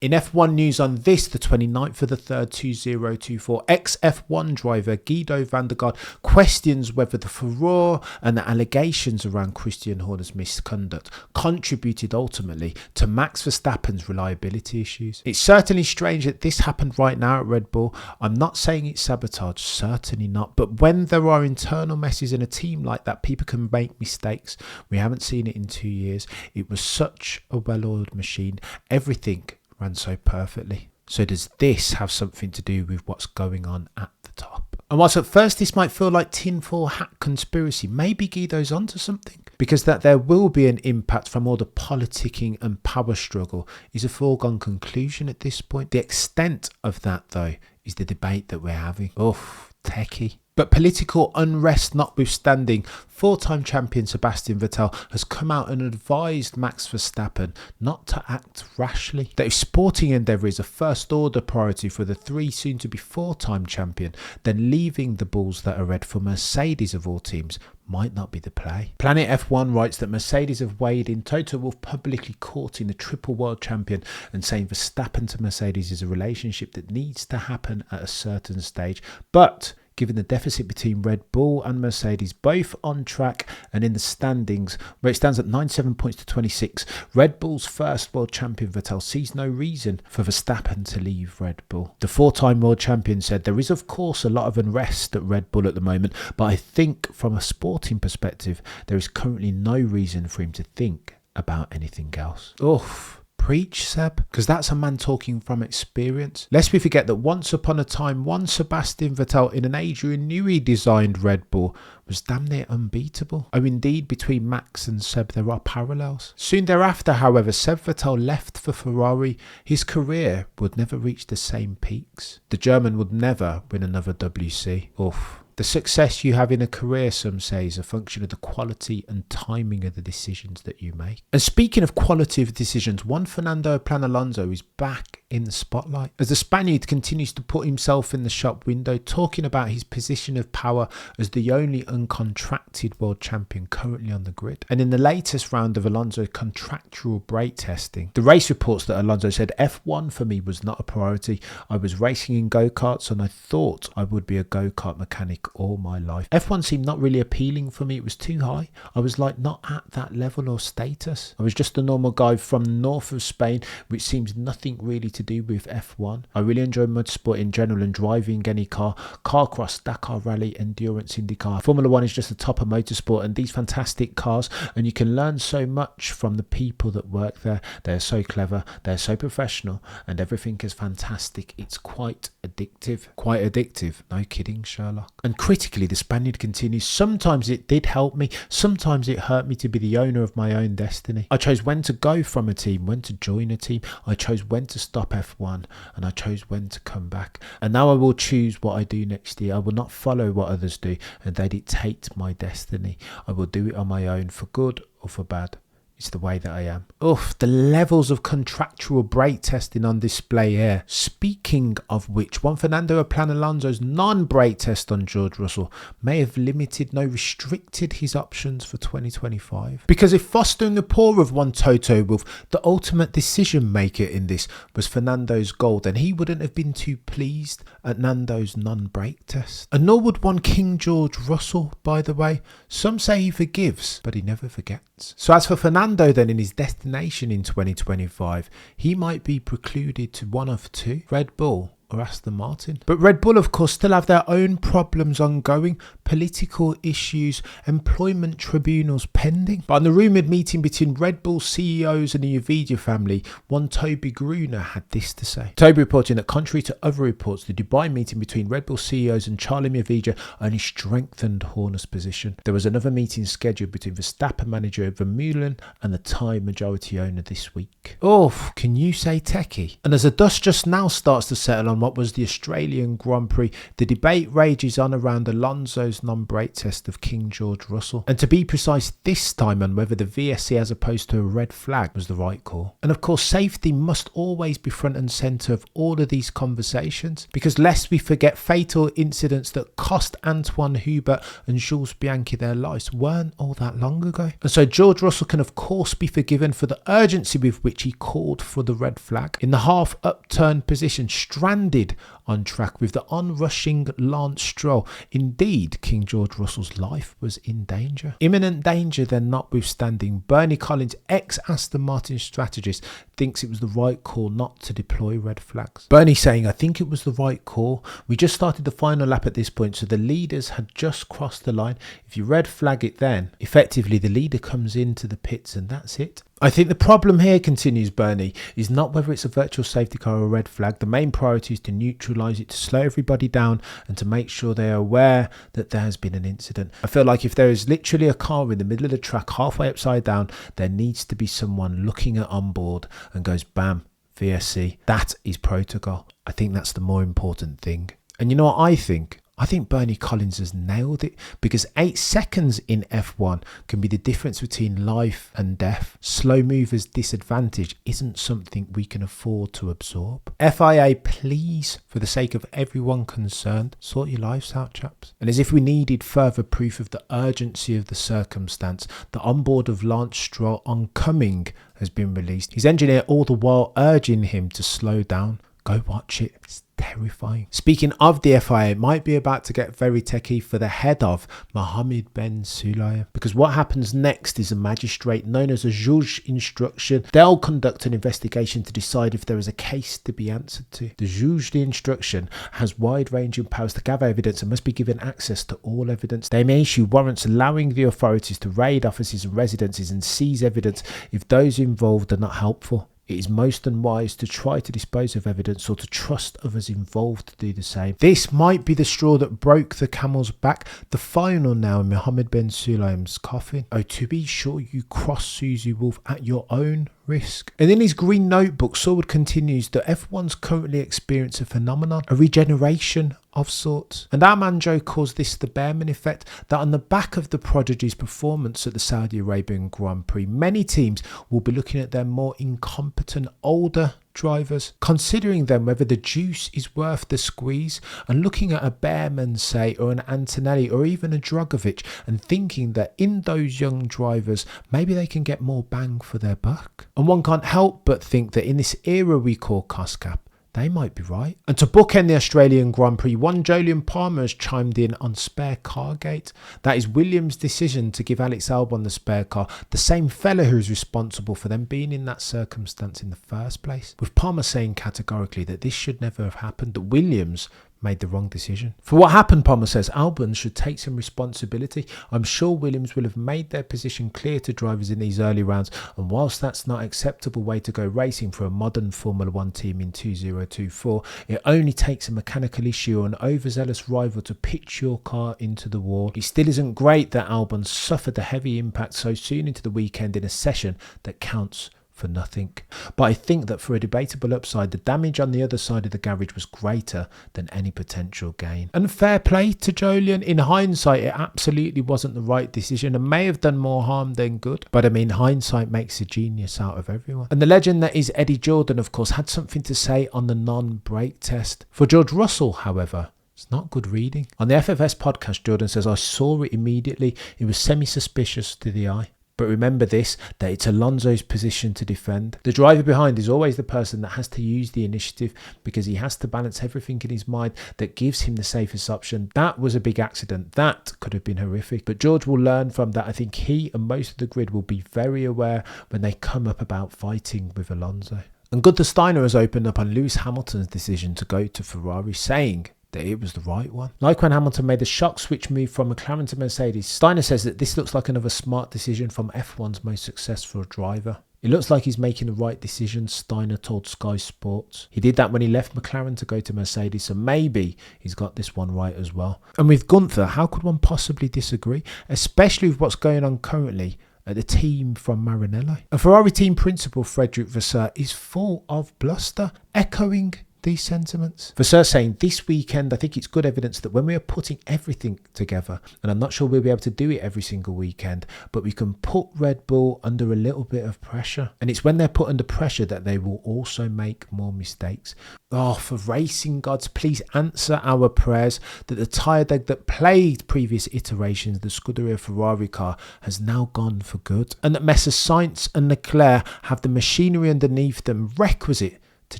In F1 news on this, the 29th of the 3rd, 2024, ex-F1 driver Guido van der Garde questions whether the furore and the allegations around Christian Horner's misconduct contributed ultimately to Max Verstappen's reliability issues. It's certainly strange that this happened right now at Red Bull. I'm not saying it's sabotage, certainly not, but when there are internal messes in a team like that, people can make mistakes. We haven't seen it in 2 years. It was such a well-oiled machine. Everything ran so perfectly. So does this have something to do with what's going on at the top? And whilst at first this might feel like tinfoil hat conspiracy, maybe Guido's onto something. Because that there will be an impact from all the politicking and power struggle is a foregone conclusion at this point. The extent of that, though, is the debate that we're having. Oof, techie. But political unrest notwithstanding, four-time champion Sebastian Vettel has come out and advised Max Verstappen not to act rashly. That if sporting endeavour is a first-order priority for the soon-to-be four-time champion, then leaving the balls that are red for Mercedes of all teams might not be the play. Planet F1 writes that Mercedes have weighed in Toto Wolff publicly courting the triple world champion and saying Verstappen to Mercedes is a relationship that needs to happen at a certain stage, but given the deficit between Red Bull and Mercedes, both on track and in the standings, where it stands at 97 points to 26, Red Bull's first world champion Vettel sees no reason for Verstappen to leave Red Bull. The four-time world champion said, there is of course a lot of unrest at Red Bull at the moment, but I think from a sporting perspective, there is currently no reason for him to think about anything else. Oof. Preach, Seb, because that's a man talking from experience. Lest we forget that once upon a time, one Sebastian Vettel in an Adrian Newey designed Red Bull was damn near unbeatable. Oh, indeed, between Max and Seb there are parallels. Soon thereafter, however, Seb Vettel left for Ferrari. His career would never reach the same peaks. The German would never win another WC. Oof. The success you have in a career, some say, is a function of the quality and timing of the decisions that you make. And speaking of quality of decisions, one Fernando Alonso is back in the spotlight as the Spaniard continues to put himself in the shop window, talking about his position of power as the only uncontracted world champion currently on the grid. And in the latest round of Alonso's contractual brake testing, the race reports that Alonso said, F1 for me was not a priority. I was racing in go-karts and I thought I would be a go-kart mechanic all my life. F1 seemed not really appealing for me. It was too high. I was like not at that level or status. I was just a normal guy from the north of Spain, which seems nothing really to do with F1. I really enjoy motorsport in general and driving any car, carcross, Dakar Rally, endurance, IndyCar. Formula One is just the top of motorsport and these fantastic cars, and you can learn so much from the people that work there. They're so clever, they're so professional, and everything is fantastic. It's quite addictive. Quite addictive. No kidding, Sherlock. And critically, the Spaniard continues, sometimes it did help me, sometimes it hurt me to be the owner of my own destiny. I chose when to go from a team, when to join a team. I chose when to stop F1 and I chose when to come back. And now I will choose what I do next year. I will not follow what others do and they dictate my destiny. I will do it on my own for good or for bad. It's the way that I am. Oof, the levels of contractual brake testing on display here. Speaking of which, one Fernando Alonso's non-brake test on George Russell may have limited, no restricted his options for 2025. Because if fostering the poor of one Toto Wolff, the ultimate decision maker in this was Fernando's goal, then he wouldn't have been too pleased at Nando's non-brake test. And nor would one King George Russell, by the way. Some say he forgives, but he never forgets. So as for Fernando then in his destination in 2025, he might be precluded to one of two, Red Bull or Aston Martin. But Red Bull, of course, still have their own problems ongoing, political issues, employment tribunals pending. But on the rumoured meeting between Red Bull CEOs and the Nvidia family, one Toby Gruner had this to say. Toby reporting that contrary to other reports, the Dubai meeting between Red Bull CEOs and Charlie Nvidia only strengthened Horner's position. There was another meeting scheduled between Verstappen manager Vermeulen and the Thai majority owner this week. Oh, can you say techie? And as the dust just now starts to settle on what was the Australian Grand Prix, the debate rages on around Alonso's first non-brake test of King George Russell. And to be precise this time on whether the VSC as opposed to a red flag was the right call. And of course safety must always be front and centre of all of these conversations, because lest we forget fatal incidents that cost Antoine Hubert and Jules Bianchi their lives weren't all that long ago. And so George Russell can of course be forgiven for the urgency with which he called for the red flag in the half upturned position, stranded on track with the onrushing Lance Stroll. Indeed, King George Russell's life was in danger. Imminent danger then notwithstanding, Bernie Collins, ex-Aston Martin strategist, thinks it was the right call not to deploy red flags. Bernie saying, I think it was the right call. We just started the final lap at this point, so the leaders had just crossed the line. If you red flag it then, effectively the leader comes into the pits and that's it. I think the problem here, continues Bernie, is not whether it's a virtual safety car or a red flag. The main priority is to neutralise it, to slow everybody down and to make sure they are aware that there has been an incident. I feel like if there is literally a car in the middle of the track halfway upside down, there needs to be someone looking at onboard and goes bam, VSC. That is protocol. I think that's the more important thing. And you know what I think? I think Bernie Collins has nailed it, because 8 seconds in F1 can be the difference between life and death. Slow movers' disadvantage isn't something we can afford to absorb. FIA, please, for the sake of everyone concerned, sort your lives out, chaps. And as if we needed further proof of the urgency of the circumstance, the onboard of Lance Stroll oncoming has been released. His engineer all the while urging him to slow down. Go watch it. It's terrifying. Speaking of the FIA, it might be about to get very techie for the head of Mohammed Ben Sulayem, because what happens next is a magistrate known as a juge instruction. They'll conduct an investigation to decide if there is a case to be answered to. The juge d'instruction has wide-ranging powers to gather evidence and must be given access to all evidence. They may issue warrants allowing the authorities to raid offices and residences and seize evidence if those involved are not helpful. It is most unwise to try to dispose of evidence or to trust others involved to do the same. This might be the straw that broke the camel's back. The final now in Mohammed Ben Sulayem's coffin. Oh, to be sure you cross Susie Wolf at your own risk. And in his green notebook, Saward continues that F1's currently experiencing a phenomenon, a regeneration of sorts. And our man Joe calls this the Bearman effect, that on the back of the prodigy's performance at the Saudi Arabian Grand Prix, many teams will be looking at their more incompetent, older drivers, considering then whether the juice is worth the squeeze, and looking at a Bearman, say, or an Antonelli, or even a Drogovic, and thinking that in those young drivers, maybe they can get more bang for their buck. And one can't help but think that in this era we call cost cap, they might be right. And to bookend the Australian Grand Prix, one Jolyon Palmer has chimed in on spare car gate. That is Williams' decision to give Alex Albon the spare car, the same fella who is responsible for them being in that circumstance in the first place. With Palmer saying categorically that this should never have happened, that Williams made the wrong decision. For what happened, Palmer says, Albon should take some responsibility. I'm sure Williams will have made their position clear to drivers in these early rounds, and whilst that's not an acceptable way to go racing for a modern Formula 1 team in 2024, it only takes a mechanical issue or an overzealous rival to pitch your car into the wall. It still isn't great that Albon suffered a heavy impact so soon into the weekend in a session that counts for nothing. But I think that for a debatable upside, the damage on the other side of the garage was greater than any potential gain. And fair play to Jolyon. In hindsight, it absolutely wasn't the right decision and may have done more harm than good. But I mean, hindsight makes a genius out of everyone. And the legend that is Eddie Jordan, of course, had something to say on the non-brake test. For George Russell, however, it's not good reading. On the FFS podcast, Jordan says, I saw it immediately. It was semi-suspicious to the eye. But remember this, that it's Alonso's position to defend. The driver behind is always the person that has to use the initiative, because he has to balance everything in his mind that gives him the safest option. That was a big accident. That could have been horrific. But George will learn from that. I think he and most of the grid will be very aware when they come up about fighting with Alonso. And Gunther Steiner has opened up on Lewis Hamilton's decision to go to Ferrari, saying that it was the right one. Like when Hamilton made the shock switch move from McLaren to Mercedes, Steiner says that this looks like another smart decision from F1's most successful driver. It looks like he's making the right decision, Steiner told Sky Sports. He did that when he left McLaren to go to Mercedes, so maybe he's got this one right as well. And with Gunther, how could one possibly disagree? Especially with what's going on currently at the team from Maranello. A Ferrari team principal, Frederick Vasseur, is full of bluster, echoing these sentiments? Vasseur saying, this weekend, I think it's good evidence that when we are putting everything together, and I'm not sure we'll be able to do it every single weekend, but we can put Red Bull under a little bit of pressure. And it's when they're put under pressure that they will also make more mistakes. Oh, for racing gods, please answer our prayers that the tyre deg that plagued previous iterations of the Scuderia Ferrari car has now gone for good. And that Messrs Sainz and Leclerc have the machinery underneath them requisite to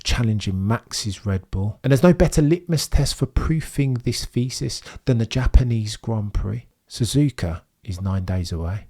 challenging Max's Red Bull. And there's no better litmus test for proving this thesis than the Japanese Grand Prix. Suzuka is 9 days away.